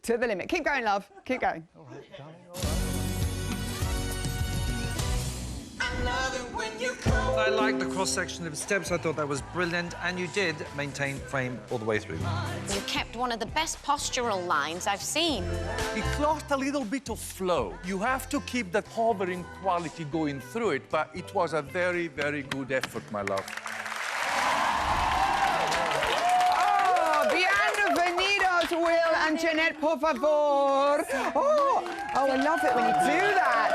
to the limit. Keep going, love. Keep going. All right, darling, all right. I liked the cross-section of steps. I thought that was brilliant, and you did maintain frame all the way through. You kept one of the best postural lines I've seen. It lost a little bit of flow. You have to keep that hovering quality going through it, but it was a very, very good effort, my love. Bienvenidos, Will and Janette, por favor. Oh, I love it when you do that.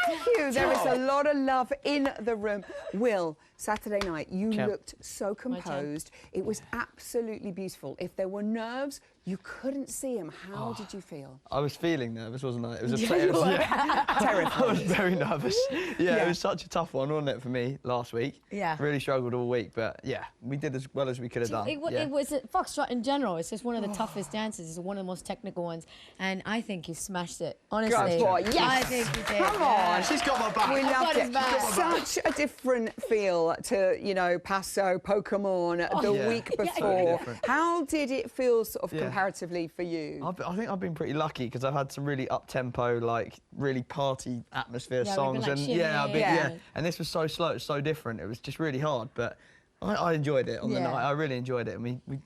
Thank you. There is a lot of love in the room. Will, Saturday night, you looked so composed. It was absolutely beautiful. If there were nerves, you couldn't see them. How did you feel? I was feeling nervous, wasn't I? It was terrifying. I was very nervous. Yeah, it was such a tough one, wasn't it, for me last week? Yeah. Really struggled all week, but yeah, we did as well as we could have done. It was Foxtrot in general. It's just one of the toughest dances. It's one of the most technical ones, and I think you smashed it. Honestly, Good boy, yes. I think you did. Come on, she's got my back. We loved it. back. Such a different feel to, you know, Paso, Pokemon the week before. How did it feel, sort of comparatively for you? I think I've been pretty lucky because I've had some really up-tempo, like really party atmosphere songs, like and and this was so slow, it was so different. It was just really hard, but I enjoyed it on the night. I really enjoyed it, and we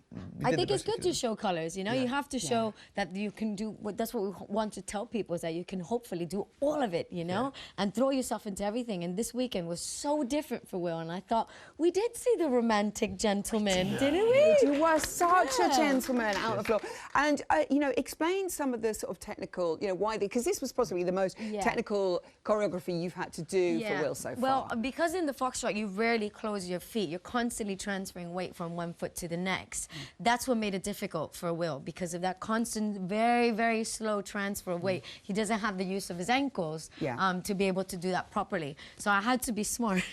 I think it's good to show colours, you know? You have to show that you can do, that's what we want to tell people, is that you can hopefully do all of it, you know? And throw yourself into everything. And this weekend was so different for Will, and I thought, we did see the romantic gentleman, didn't we? You were such a gentleman out on the floor. And, you know, explain some of the sort of technical, you know, why, because this was possibly the most technical choreography you've had to do for Will so far. Well, because in the Foxtrot, you rarely close your feet. You're constantly transferring weight from one foot to the next. That's what made it difficult for Will, because of that constant, very, very slow transfer of weight. He doesn't have the use of his ankles to be able to do that properly. So I had to be smart.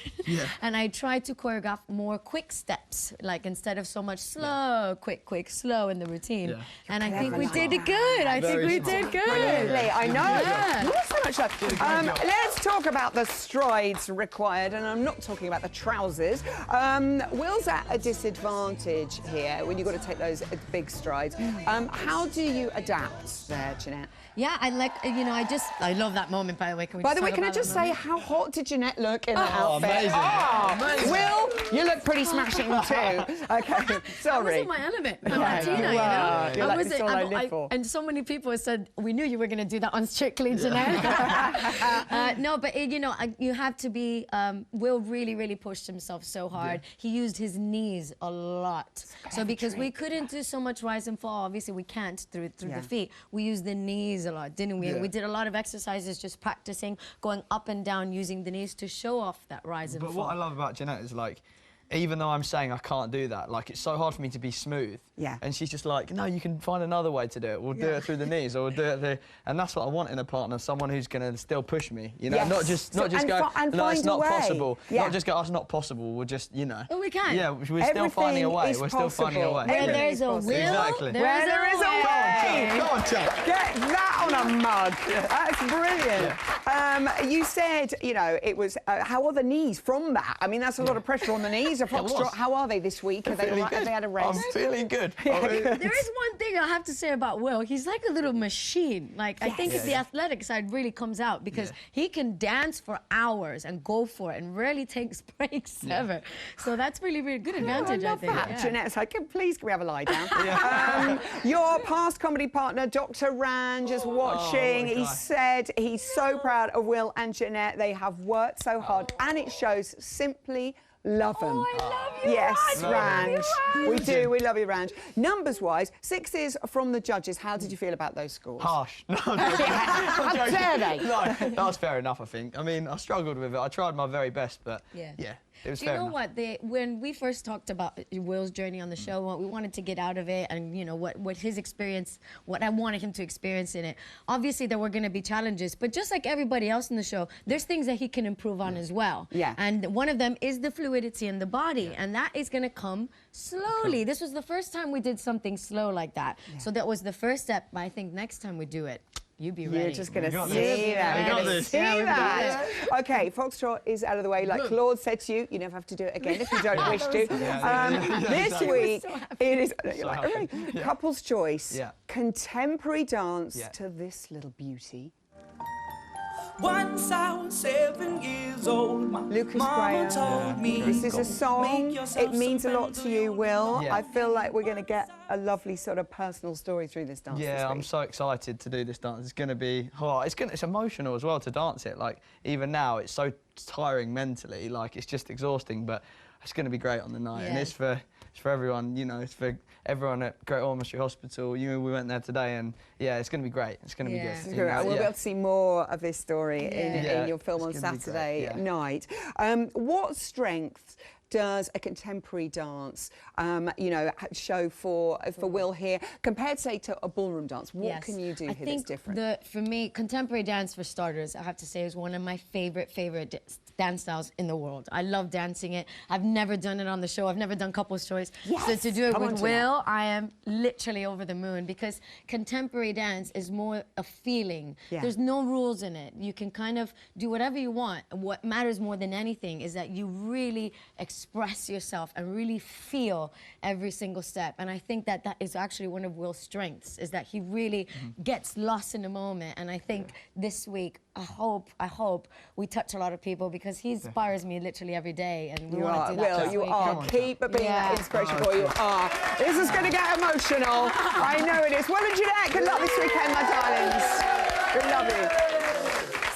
And I tried to choreograph more quick steps, like instead of so much slow, quick, slow in the routine. And I think we did it good. I think we did good. Brilliantly, I know. You were so much fun. Let's talk about the strides required, and I'm not talking about the trousers. Will's at a disadvantage here when you've got to take those big strides. How do you adapt there, Janette? Yeah, I like, you know, I love that moment, by the way. By the way, can I just say, how hot did Janette look in that outfit? Amazing. Will, you look pretty smashing too. Okay, sorry. I was in my element. I'm Latina, you know? You're like, this is all I live for. And so many people said, we knew you were going to do that on Strictly, Janette. No, but, you know, you have to be, Will really pushed himself so hard. He used his knees a lot. So because we couldn't do so much rise and fall, obviously we can't through the feet. We used the knees a lot, didn't we? We did a lot of exercises just practicing, going up and down using the knees to show off that rise and fall. But what I love about Janette is, like, even though I'm saying I can't do that, like, it's so hard for me to be smooth. And she's just like, no, you can find another way to do it. We'll do it through the knees, or we'll do it through... And that's what I want in a partner, someone who's going to still push me, you know? Not just go, no, it's not possible. Not just go, oh, it's not possible. We'll just, you know... Oh, we can. Yeah, we're still finding a way. We're still finding a way. Where there's a will, exactly. there is a way. Go on, Jack. Get that on a mug. That's brilliant. You said, you know, it was... how are the knees from that? I mean, that's a lot of pressure on the knees. How are they this week? Have they had a rest? I'm feeling good. There is one thing I have to say about Will. He's like a little machine. Like, I think the athletic side really comes out, because he can dance for hours and go for it and rarely takes breaks ever. So that's really good advantage, I think. Janette's like, please, can we have a lie down? Your past comedy partner, Dr. Ranj, is watching. He said he's so proud of Will and Janette. They have worked so hard, and it shows. Simply love them. I love you, yes, Ranj. Ranj. We do. We love you, Ranj. Numbers-wise, 6s from the judges. How did you feel about those scores? Harsh. No, how dare they? No, that was fair enough, I think. I mean, I struggled with it. I tried my very best, but yeah, it was fair enough. You know what? When we first talked about Will's journey on the show, what we wanted to get out of it, and you know what his experience, what I wanted him to experience in it. Obviously, there were going to be challenges, but just like everybody else in the show, there's things that he can improve on as well. And one of them is the fluidity in the body, and that is going to come slowly. This was the first time we did something slow like that, so that was the first step. But I think next time we do it, You be ready. You're just going to got see this. that. We We're got going to this. see Yeah, we got that. OK, Foxtrot is out of the way. Like Claude said to you, you never have to do it again if you don't wish to. This week, it is you're like, happy. "Hooray." Couple's choice, Yeah. contemporary dance Yeah. to this little beauty. Once I was 7 years old, my Lucas mama Graham. told me, This is a song. It means a lot to you, Will. Yeah. I feel like we're going to get a lovely sort of personal story through this dance. Yeah, this I'm week. so excited to do this dance. It's going to be hard. It's emotional as well to dance it. Like, even now, it's so tiring mentally. Like, it's just exhausting, but it's going to be great on the night. And Yeah. it's for everyone, you know, it's for everyone at Great Ormond Hospital. You know, we went there today, and yeah, it's going to be great. It's going to Yeah. be good. We'll You know, be able to see more of this story in Yeah. your film on It's gonna be great, Saturday yeah. night. What strengths does a contemporary dance, you know, show for Will here compared, say, to a ballroom dance? What Yes. can you do I here think that's different? for me, contemporary dance, for starters, I have to say, is one of my favorite dance styles in the world. I love dancing it. I've never done it on the show. I've never done couples choice. Yes. So to do it Come on with to Will, I am literally over the moon, because contemporary dance is more a feeling. Yeah. There's no rules in it. You can kind of do whatever you want. What matters more than anything is that you really express yourself and really feel every single step. And I think that that is actually one of Will's strengths, is that he really gets lost in the moment. And I think this week, I hope we touch a lot of people, because he inspires me literally every day, and we You want are, to do that Will, this you week. are. Keep being that Yeah. inspiration boy, you are. This is going to get emotional. I know it is. Will and Janette, good luck this weekend, my darlings. We love you.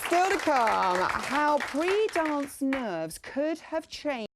Still to come, how pre-dance nerves could have changed.